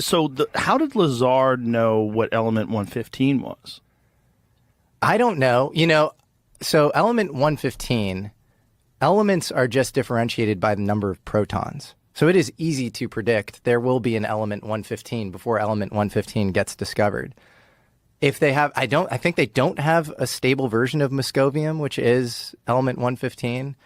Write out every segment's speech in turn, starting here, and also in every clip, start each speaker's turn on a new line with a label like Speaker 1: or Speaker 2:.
Speaker 1: So how did Lazar know what element 115 was?
Speaker 2: I don't know. So element 115, elements are just differentiated by the number of protons. So it is easy to predict there will be an element 115 before element 115 gets discovered. If they have, I think they don't have a stable version of Moscovium, which is element 115.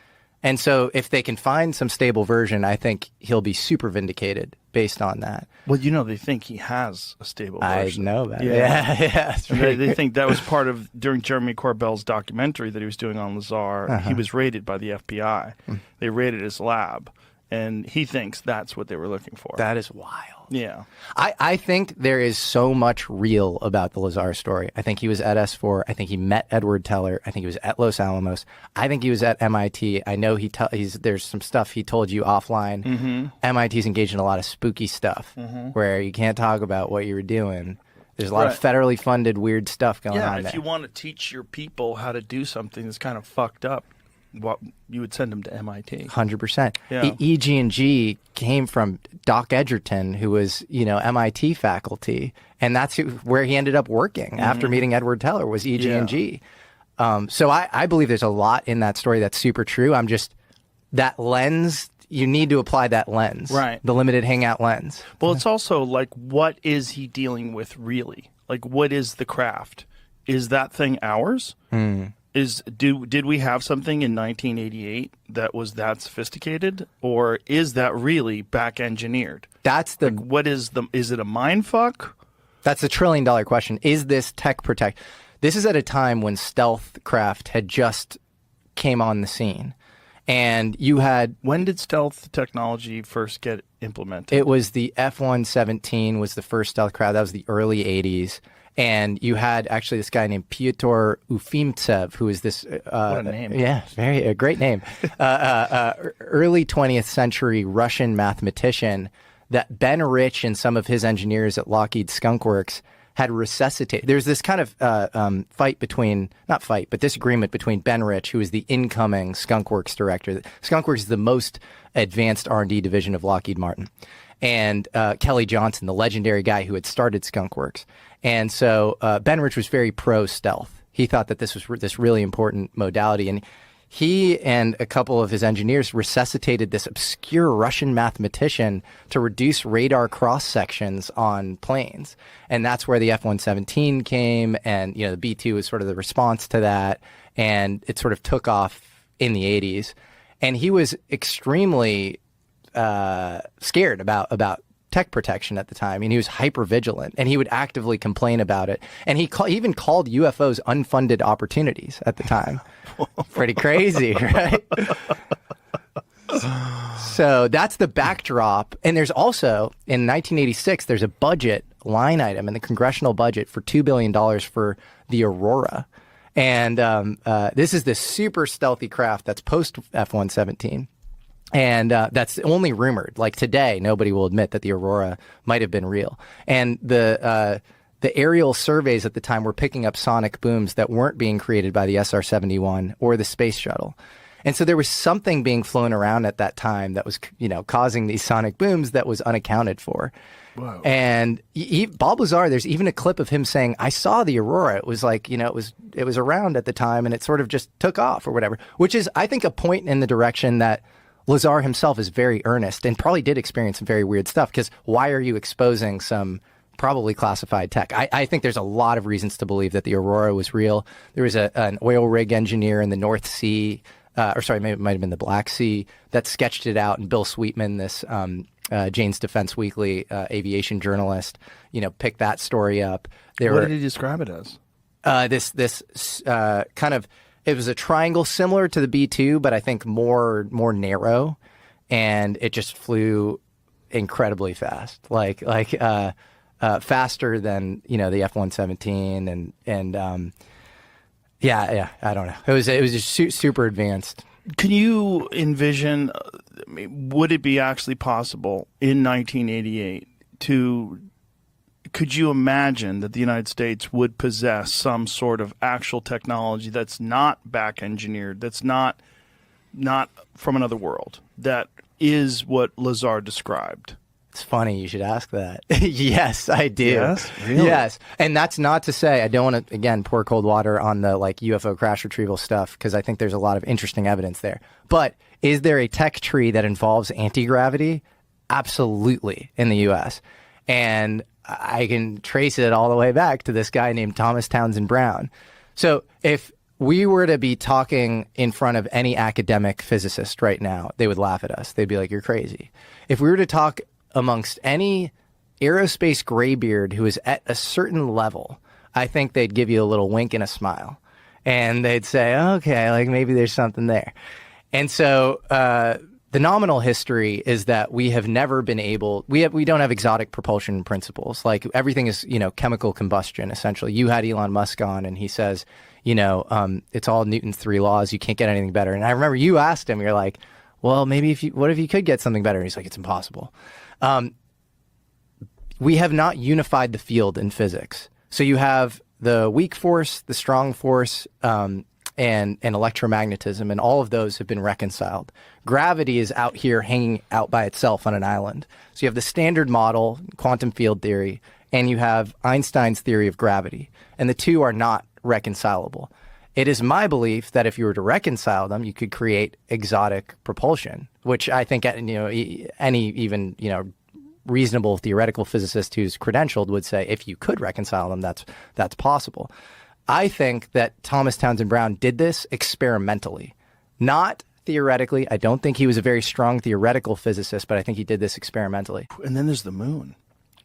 Speaker 2: And so if they can find some stable version, I think he'll be super vindicated based on that.
Speaker 1: Well, they think he has a stable version.
Speaker 2: I know that. Yeah.
Speaker 1: They think that was part of, during Jeremy Corbell's documentary that he was doing on Lazar, he was raided by the FBI. They raided his lab, and he thinks that's what they were looking for.
Speaker 2: That is wild.
Speaker 1: Yeah.
Speaker 2: I think there is so much real about the Lazar story. I think he was at S4. I think he met Edward Teller. I think he was at Los Alamos. I think he was at MIT. I know there's some stuff he told you offline. MIT's engaged in a lot of spooky stuff where you can't talk about what you were doing. There's a lot of federally funded weird stuff going on there.
Speaker 1: Yeah, if you want to teach your people how to do something that's kind of fucked up, you would send them to MIT.
Speaker 2: 100%.
Speaker 1: Yeah.
Speaker 2: EG&G came from Doc Edgerton, who was, MIT faculty, and that's where he ended up working after meeting Edward Teller was EG&G. So I believe there's a lot in that story that's super true. That lens, you need to apply that lens. Right. The limited hangout lens.
Speaker 1: Well, it's also like, what is he dealing with really? Like, what is the craft? Is that thing ours? Did we have something in 1988 that was that sophisticated, or is that really back engineered?
Speaker 2: That's the
Speaker 1: is it a mind fuck?
Speaker 2: That's the $1 trillion question. Is this tech protect? This is at a time when stealth craft had just came on the scene, and you had.
Speaker 1: When did stealth technology first get implemented?
Speaker 2: It was the F-117 was the first stealth craft. That was the early 80s. And you had actually this guy named Pyotr Ufimtsev, who is this...
Speaker 1: what a name.
Speaker 2: Yeah, a great name. Early 20th century Russian mathematician that Ben Rich and some of his engineers at Lockheed Skunk Works had resuscitated. There's this kind of disagreement between Ben Rich, who is the incoming Skunk Works director. Skunk Works is the most advanced R&D division of Lockheed Martin. And Kelly Johnson, the legendary guy who had started Skunk Works. And so Ben Rich was very pro-stealth. He thought that this was this really important modality. And he and a couple of his engineers resuscitated this obscure Russian mathematician to reduce radar cross-sections on planes. And that's where the F-117 came. And, the B-2 was sort of the response to that. And it sort of took off in the 80s. And he was extremely scared about tech protection at the time, and he was hyper vigilant, and he would actively complain about it. And he even called UFOs unfunded opportunities at the time. Pretty crazy, right? So that's the backdrop. And there's also, in 1986, there's a budget line item in the congressional budget for $2 billion for the Aurora. And this is this super stealthy craft that's post F-117. And that's only rumored. Like today, nobody will admit that the Aurora might have been real. And the aerial surveys at the time were picking up sonic booms that weren't being created by the SR-71 or the space shuttle. And so there was something being flown around at that time that was, causing these sonic booms that was unaccounted for.
Speaker 1: Whoa.
Speaker 2: And Bob Lazar, there's even a clip of him saying, "I saw the Aurora. It was like, it was around at the time, and it sort of just took off or whatever," which is, I think, a point in the direction that Lazar himself is very earnest and probably did experience some very weird stuff, because why are you exposing some probably classified tech? I think there's a lot of reasons to believe that the Aurora was real. There was an oil rig engineer in the North Sea, maybe it might have been the Black Sea, that sketched it out. And Bill Sweetman, this Jane's Defense Weekly aviation journalist, picked that story up.
Speaker 1: What did he describe it as?
Speaker 2: This kind of... It was a triangle similar to the B-2, but I think more narrow, and it just flew incredibly fast, like faster than the F-117, and I don't know. It was just super advanced.
Speaker 1: Can you envision? Would it be actually possible in 1988 to? Could you imagine that the United States would possess some sort of actual technology that's not back engineered, that's not from another world, that is what Lazar described?
Speaker 2: It's funny you should ask that. Yes, I do.
Speaker 1: Yes? Really?
Speaker 2: Yes. And that's not to say I don't want to, again, pour cold water on the like UFO crash retrieval stuff, because I think there's a lot of interesting evidence there. But is there a tech tree that involves anti-gravity? Absolutely, in the U.S. And I can trace it all the way back to this guy named Thomas Townsend Brown. So if we were to be talking in front of any academic physicist right now, they would laugh at us. They'd be like, you're crazy. If we were to talk amongst any aerospace graybeard who is at a certain level, I think they'd give you a little wink and a smile. And they'd say, okay, like maybe there's something there. And so the nominal history is that we have never been able, we don't have exotic propulsion principles. Like everything is, chemical combustion, essentially. You had Elon Musk on and he says, it's all Newton's 3 laws. You can't get anything better. And I remember you asked him, you're like, well, maybe what if you could get something better? And he's like, it's impossible. We have not unified the field in physics. So you have the weak force, the strong force, and electromagnetism, and all of those have been reconciled. Gravity is out here hanging out by itself on an island. So you have the standard model, quantum field theory, and you have Einstein's theory of gravity, and the two are not reconcilable. It is my belief that if you were to reconcile them, you could create exotic propulsion, which I think any even reasonable theoretical physicist who's credentialed would say if you could reconcile them, that's possible. I think that Thomas Townsend Brown did this experimentally, not theoretically. I don't think he was a very strong theoretical physicist, but I think he did this experimentally.
Speaker 1: And then there's the moon.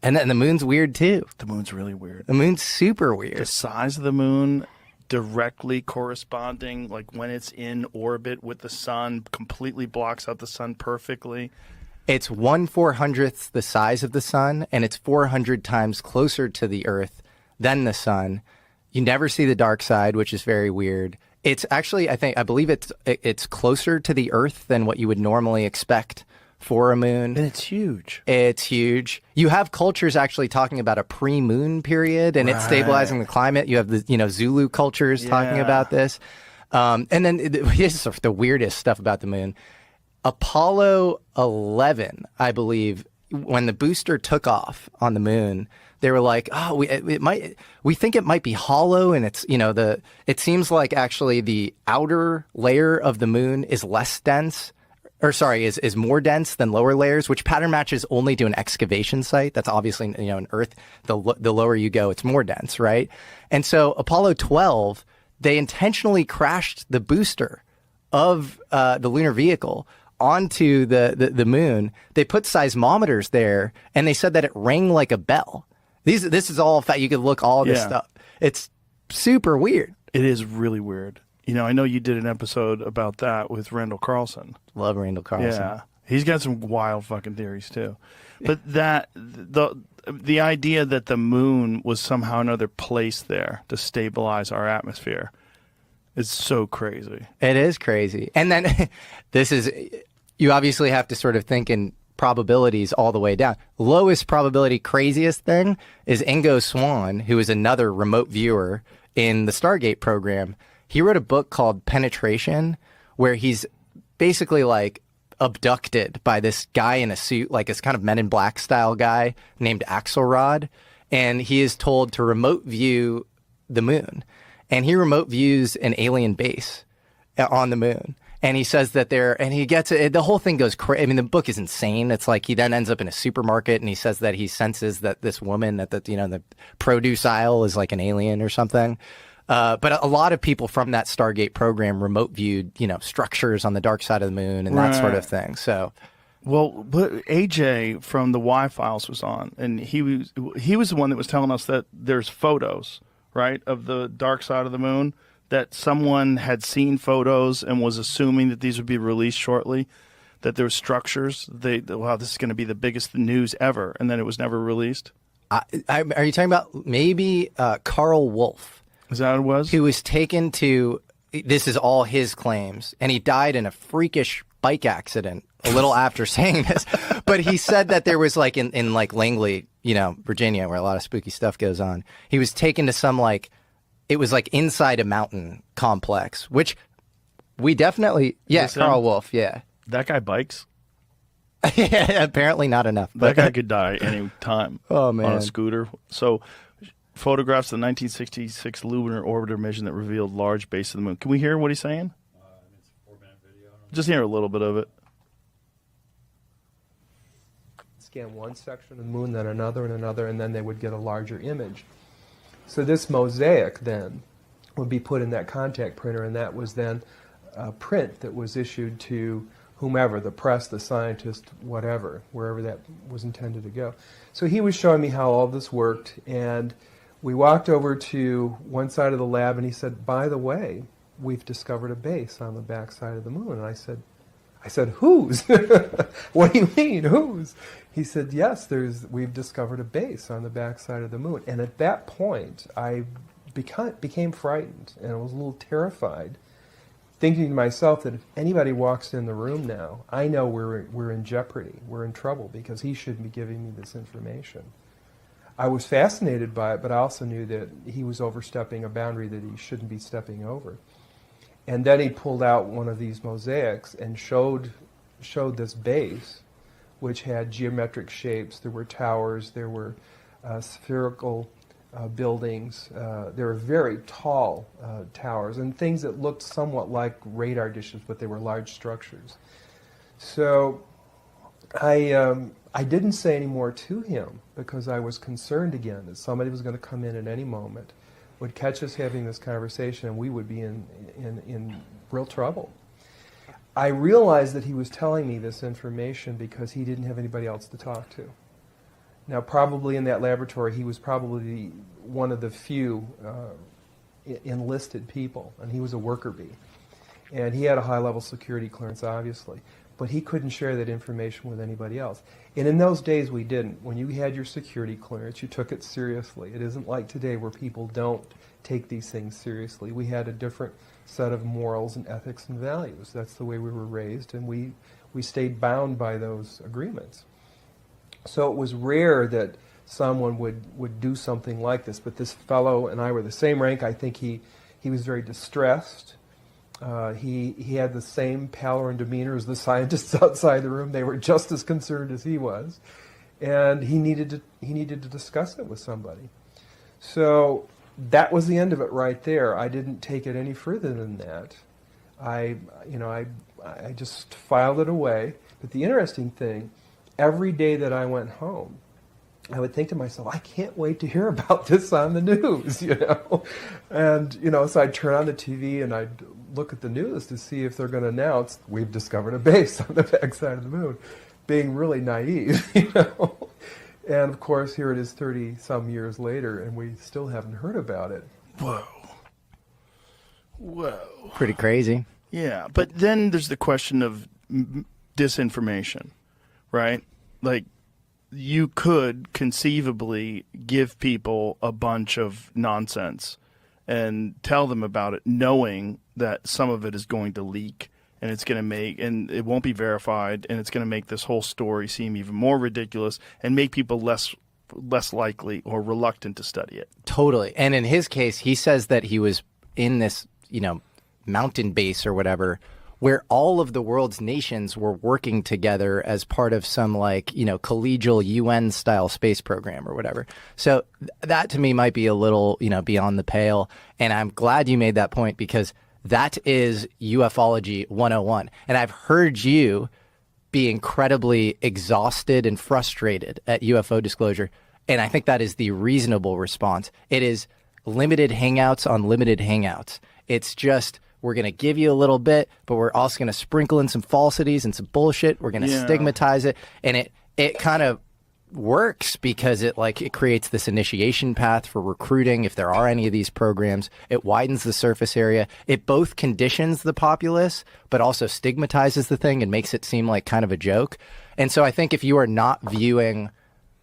Speaker 2: And then the moon's weird too.
Speaker 1: The moon's really weird.
Speaker 2: The moon's super weird.
Speaker 1: The size of the moon directly corresponding, like when it's in orbit with the sun, completely blocks out the sun perfectly.
Speaker 2: It's 1/400th the size of the sun, and it's 400 times closer to the Earth than the sun. You never see the dark side, which is very weird. It's actually, I believe it's closer to the Earth than what you would normally expect for a moon.
Speaker 1: And it's huge.
Speaker 2: It's huge. You have cultures actually talking about a pre-moon period, and it's stabilizing the climate. You have the Zulu cultures talking about this. And then here's the weirdest stuff about the moon. Apollo 11, I believe, when the booster took off on the moon, they were like, oh, we think it might be hollow, and it's it seems like actually the outer layer of the moon is less dense, or sorry, is more dense than lower layers, which pattern matches only to an excavation site. That's obviously in Earth, the lower you go, it's more dense, right? And so Apollo 12, they intentionally crashed the booster of the lunar vehicle onto the moon. They put seismometers there, and they said that it rang like a bell. This is all fact. You could look all this stuff. It's super weird.
Speaker 1: It is really weird. I know you did an episode about that with Randall Carlson.
Speaker 2: Love Randall Carlson.
Speaker 1: Yeah, he's got some wild fucking theories too. But the idea that the moon was somehow another place there to stabilize our atmosphere is so crazy.
Speaker 2: It is crazy. And then you obviously have to sort of think in probabilities all the way down. Lowest probability, craziest thing is Ingo Swann, who is another remote viewer in the Stargate program. He wrote a book called Penetration, where he's basically like abducted by this guy in a suit, like this kind of Men in Black style guy named Axelrod, and he is told to remote view the moon. And he remote views an alien base on the moon. And he says that he gets it. The whole thing goes crazy. I mean, the book is insane. It's like he then ends up in a supermarket, and he says that he senses that this woman at the produce aisle is like an alien or something. But a lot of people from that Stargate program remote viewed, structures on the dark side of the moon and that sort of thing. So,
Speaker 1: well, but AJ from the Y-Files was on, and he was the one that was telling us that there's photos, right, of the dark side of the moon, that someone had seen photos and was assuming that these would be released shortly, that there were structures. Wow, this is going to be the biggest news ever, and then it was never released.
Speaker 2: Are you talking about maybe Carl Wolf?
Speaker 1: Is that what it was?
Speaker 2: Who was taken to, this is all his claims, and he died in a freakish bike accident a little after saying this. But he said that there was like in like Langley, Virginia, where a lot of spooky stuff goes on. He was taken to some it was like inside a mountain complex, which we definitely, Carl Wolf, yeah.
Speaker 1: That guy bikes?
Speaker 2: Apparently not enough.
Speaker 1: That
Speaker 2: But
Speaker 1: guy could die any time
Speaker 2: Oh,
Speaker 1: on
Speaker 2: man.
Speaker 1: a scooter. So, photographs of the 1966 lunar orbiter mission that revealed large base of the moon. Can we hear what he's saying?
Speaker 3: It's a 4-minute video.
Speaker 1: Just hear a little bit of it.
Speaker 4: Scan one section of the moon, then another and another, and then they would get a larger image. So this mosaic then would be put in that contact printer, and that was then a print that was issued to whomever, the press, the scientist, whatever, wherever that was intended to go. So he was showing me how all this worked, and we walked over to one side of the lab, and he said, by the way, we've discovered a base on the back side of the moon. And I said, whose? What do you mean, whose? He said, yes, we've discovered a base on the back side of the moon. And at that point, I became frightened, and I was a little terrified, thinking to myself that if anybody walks in the room now, I know we're in jeopardy, we're in trouble, because he shouldn't be giving me this information. I was fascinated by it, but I also knew that he was overstepping a boundary that he shouldn't be stepping over. And then he pulled out one of these mosaics and showed this base, which had geometric shapes. There were towers, there were spherical buildings, there were very tall towers, and things that looked somewhat like radar dishes, but they were large structures. So I didn't say any more to him because I was concerned again that somebody was going to come in at any moment, would catch us having this conversation, and we would be in real trouble. I realized that he was telling me this information because he didn't have anybody else to talk to. Now, probably in that laboratory, he was probably one of the few enlisted people, and he was a worker bee. And he had a high-level security clearance, obviously, but he couldn't share that information with anybody else. And in those days, we didn't. When you had your security clearance, you took it seriously. It isn't like today where people don't take these things seriously. We had a different set of morals and ethics and values. That's the way we were raised, and we stayed bound by those agreements. So it was rare that someone would do something like this, but this fellow and I were the same rank. I think he was very distressed. He had the same pallor and demeanor as the scientists outside the room. They were just as concerned as he was, and he needed to discuss it with somebody. So that was the end of it right there. I didn't take it any further than that. I just filed it away. But the interesting thing, every day that I went home, I would think to myself, I can't wait to hear about this on the news, And, so I'd turn on the TV and I'd look at the news to see if they're going to announce, we've discovered a base on the backside of the moon, being really naive, And, of course, here it is 30-some years later, and we still haven't heard about it.
Speaker 1: Whoa.
Speaker 2: Pretty crazy.
Speaker 1: Yeah, but then there's the question of disinformation, right? Like, you could conceivably give people a bunch of nonsense and tell them about it, knowing that some of it is going to leak, and it's going to and it won't be verified, and it's going to make this whole story seem even more ridiculous and make people less likely or reluctant to study it.
Speaker 2: Totally. And in his case, he says that he was in this, mountain base or whatever, where all of the world's nations were working together as part of some collegial UN style space program or whatever. So that to me might be a little, beyond the pale. And I'm glad you made that point because that is ufology 101. And I've heard you be incredibly exhausted and frustrated at UFO disclosure. And I think that is the reasonable response. It is limited hangouts on limited hangouts. It's just, we're going to give you a little bit, but we're also going to sprinkle in some falsities and some bullshit. We're going to stigmatize it. And it kind of works because it creates this initiation path for recruiting. If there are any of these programs, it widens the surface area. It both conditions the populace, but also stigmatizes the thing and makes it seem like kind of a joke. And so I think if you are not viewing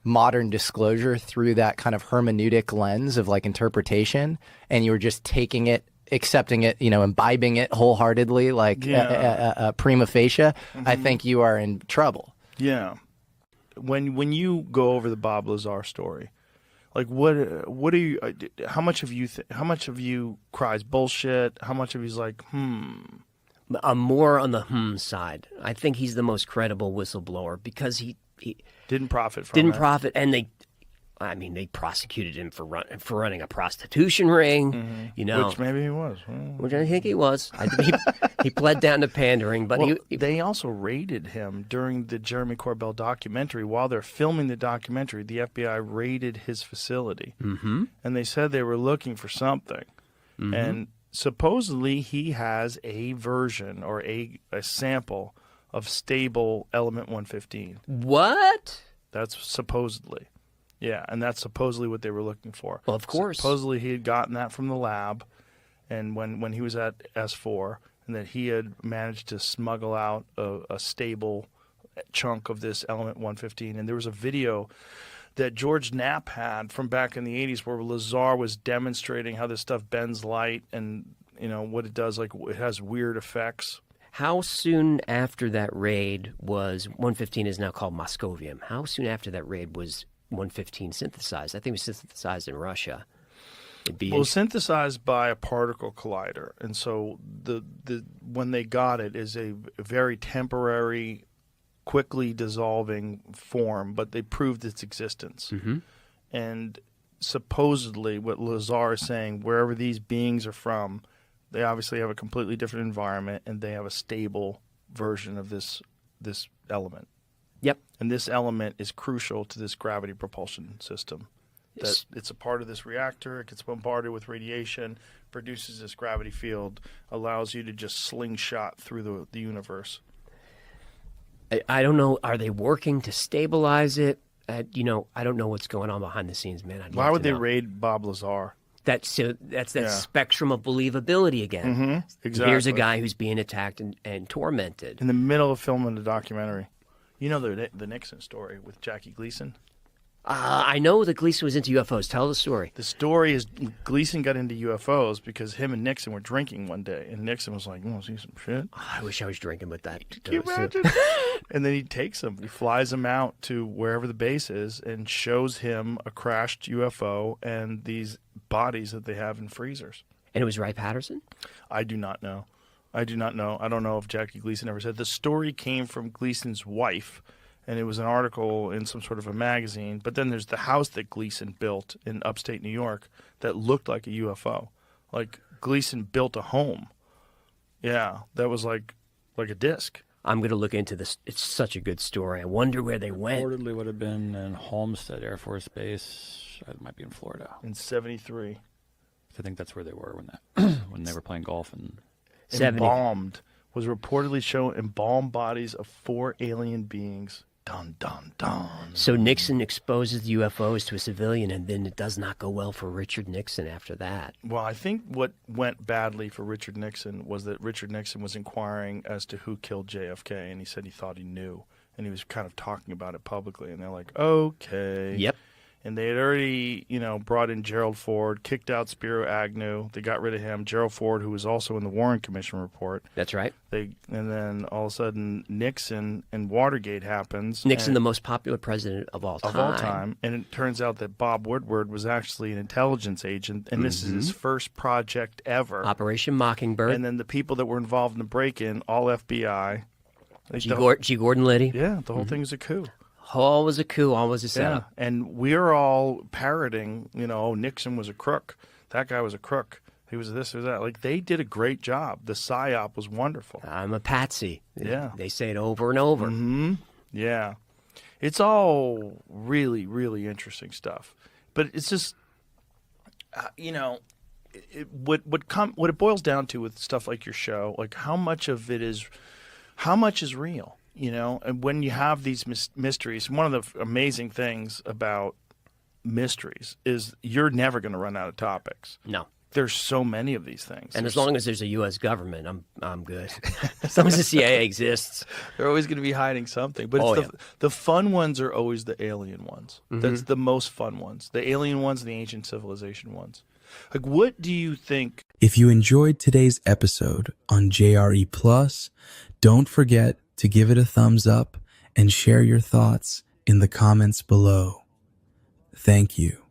Speaker 2: modern disclosure through that kind of hermeneutic lens of interpretation, and you're just taking it, accepting it, imbibing it wholeheartedly, prima facie, I think you are in trouble.
Speaker 1: Yeah. When you go over the Bob Lazar story, what are you? How much of you cries bullshit? How much of you's
Speaker 5: More on the side. I think he's the most credible whistleblower because he
Speaker 1: Didn't profit from
Speaker 5: didn't
Speaker 1: it.
Speaker 5: profit, and they prosecuted him for running a prostitution ring. You know,
Speaker 1: Which maybe he was.
Speaker 5: which I think he was. He pled down to pandering, but
Speaker 1: Well, they also raided him during the Jeremy Corbell documentary. While they're filming the documentary, the FBI raided his facility. Mm-hmm. And they said they were looking for something. Mm-hmm. And supposedly he has a version or a sample of stable element 115.
Speaker 5: what?
Speaker 1: That's supposedly. Yeah, and that's supposedly what they were looking for.
Speaker 5: Well, of course.
Speaker 1: Supposedly he had gotten that from the lab, and when he was at S4, and that he had managed to smuggle out a stable chunk of this element 115. And there was a video that George Knapp had from back in the 80s where Lazar was demonstrating how this stuff bends light and, you know, what it does, like it has weird effects.
Speaker 5: How soon after that raid was 115 is now called Moscovium? How soon after that raid was 115 synthesized? I think it was synthesized in Russia.
Speaker 1: Synthesized by a particle collider, and so the when they got it is a very temporary, quickly dissolving form, but they proved its existence. Mm-hmm. And supposedly, what Lazar is saying, wherever these beings are from, they obviously have a completely different environment, and they have a stable version of this element.
Speaker 5: Yep.
Speaker 1: And this element is crucial to this gravity propulsion system. That it's a part of this reactor, it gets bombarded with radiation, produces this gravity field, allows you to just slingshot through the universe.
Speaker 5: I don't know. Are they working to stabilize it? I don't know what's going on behind the scenes, man.
Speaker 1: Why would they raid Bob Lazar?
Speaker 5: That's that spectrum of believability again.
Speaker 1: Mm-hmm. Exactly.
Speaker 5: Here's a guy who's being attacked and tormented.
Speaker 1: In the middle of filming the documentary. You know the Nixon story with Jackie Gleason?
Speaker 5: I know that Gleason was into UFOs. Tell the story.
Speaker 1: The story is Gleason got into UFOs because him and Nixon were drinking one day, and Nixon was like, "You want to see some shit?"
Speaker 5: I wish I was drinking with that.
Speaker 1: Can you imagine? And then he takes him, he flies him out to wherever the base is, and shows him a crashed UFO and these bodies that they have in freezers.
Speaker 5: And it was Wright Patterson?
Speaker 1: I do not know. I don't know if Jackie Gleason ever said. The story came from Gleason's wife, and it was an article in some sort of a magazine. But then there's the house that Gleason built in upstate New York that looked like a UFO. Like Gleason built a home. Yeah, that was like a disc.
Speaker 5: I'm going to look into this. It's such a good story. I wonder where they went.
Speaker 3: Reportedly would have been in Homestead Air Force Base. It might be in Florida.
Speaker 1: In 73.
Speaker 3: I think that's where they were when they were playing golf. And
Speaker 5: 70.
Speaker 1: Embalmed. Was reportedly shown embalmed bodies of 4 alien beings. Dun, dun, dun.
Speaker 5: So Nixon exposes the UFOs to a civilian, and then it does not go well for Richard Nixon after that.
Speaker 1: Well, I think what went badly for Richard Nixon was that Richard Nixon was inquiring as to who killed JFK, and he said he thought he knew, and he was kind of talking about it publicly, and they're like, okay.
Speaker 5: Yep.
Speaker 1: And they had already, brought in Gerald Ford, kicked out Spiro Agnew. They got rid of him. Gerald Ford, who was also in the Warren Commission report.
Speaker 5: That's right.
Speaker 1: And then all of a sudden, Nixon and Watergate happens.
Speaker 5: Nixon, the most popular president of all time.
Speaker 1: Of all time. And it turns out that Bob Woodward was actually an intelligence agent, and this is his first project ever.
Speaker 5: Operation Mockingbird.
Speaker 1: And then the people that were involved in the break-in, all FBI.
Speaker 5: G. Gordon Liddy.
Speaker 1: Yeah, the whole thing was a coup.
Speaker 5: All was a coup, all was a setup.
Speaker 1: Yeah, and we're all parroting, Nixon was a crook. That guy was a crook. He was this or that. Like, they did a great job. The PSYOP was wonderful.
Speaker 5: I'm a patsy.
Speaker 1: Yeah.
Speaker 5: They say it over and over.
Speaker 1: Mm-hmm. Yeah. It's all really, really interesting stuff. But it's just, what it boils down to with stuff like your show, like how much is real? And when you have these mysteries, one of the amazing things about mysteries is you're never going to run out of topics.
Speaker 5: No.
Speaker 1: There's so many of these things.
Speaker 5: And as long as there's a U.S. government, I'm good. As long as the CIA exists.
Speaker 1: They're always going to be hiding something. But the fun ones are always the alien ones. Mm-hmm. That's the most fun ones. The alien ones and the ancient civilization ones. Like, what do you think?
Speaker 6: If you enjoyed today's episode on JRE Plus, don't forget to give it a thumbs up and share your thoughts in the comments below. Thank you.